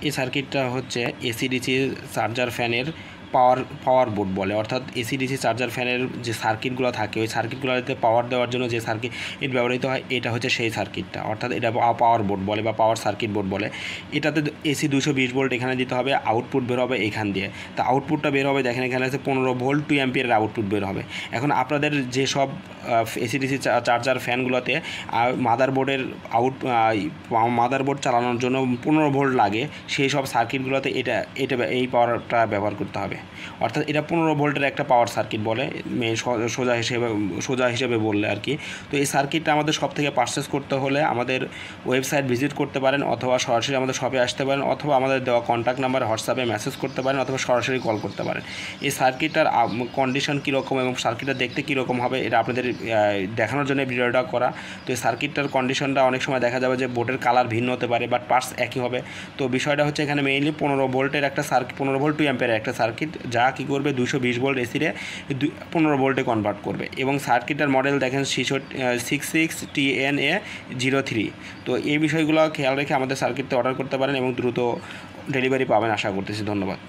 এই সার্কিটটা হচ্ছে এসি-ডিসি চার্জার ফ্যানের পাওয়ার বোর্ড বলে। অর্থাৎ এসি-ডিসি চার্জার ফ্যানের যে সার্কিটগুলো থাকে ওই সার্কিটগুলোতে পাওয়ার দেওয়ার জন্য যে সার্কিট ব্যবহৃত হয় এটা হচ্ছে সেই সার্কিটটা, অর্থাৎ এটা পাওয়ার বোর্ড বলে বা পাওয়ার সার্কিট বোর্ড বলে। এটাতে এসি 220 ভোল্ট এখানে দিতে হবে, আউটপুট বের হবে এখান দিয়ে। তা আউটপুটটা বের হবে দেখেন এখানে আছে 15 ভোল্ট 2 অ্যাম্পিয়ারের আউটপুট বের হবে। এখন আপনাদের যেসব এসি-ডিসি চার্জার ফ্যানগুলোতে মাদারবোর্ডের মাদারবোর্ড চালানোর জন্য 15 ভোল্ট লাগে সেই সব সার্কিটগুলোতে এই পাওয়ারটা ব্যবহার করতে হবে। অর্থাৎ এটা 15 ভোল্টের একটা পাওয়ার সার্কিট বলে সোজা হিসেবে বললে আর কি। তো এই সার্কিটটা আমাদের সব থেকে পারচেস করতে হলে আমাদের ওয়েবসাইট ভিজিট করতে পারেন, অথবা সরাসরি আমাদের শপে আসতে পারেন, অথবা আমাদের দেওয়া কন্ট্যাক্ট নাম্বারে হোয়াটসঅ্যাপে মেসেজ করতে পারেন, অথবা সরাসরি কল করতে পারেন। এই সার্কিটটার কন্ডিশন কীরকম এবং সার্কিটটা দেখতে কীরকম হবে এটা আপনাদের দেখানোর জন্য ভিডিওটা করা। তো এই সার্কিটটার কন্ডিশনটা অনেক সময় দেখা যাবে যে বোর্ডের কালার ভিন্ন হতে পারে, বাট পার্টস একই হবে। তো বিষয়টা হচ্ছে এখানে মেইনলি 15 ভোল্টের একটা সার্কিট, 15 ভোল্ট 2 অ্যাম্পিয়ারের একটা সার্কিট, যা কী করবে 220 ভোল্ট এসিরে 15 ভোল্টে কনভার্ট করবে। এবং সার্কিটটার মডেল দেখেন 66TNA03। তো এই বিষয়গুলো খেয়াল রেখে আমাদের সার্কিটটা অর্ডার করতে পারেন এবং দ্রুত ডেলিভারি পাবেন আশা করতেছি। ধন্যবাদ।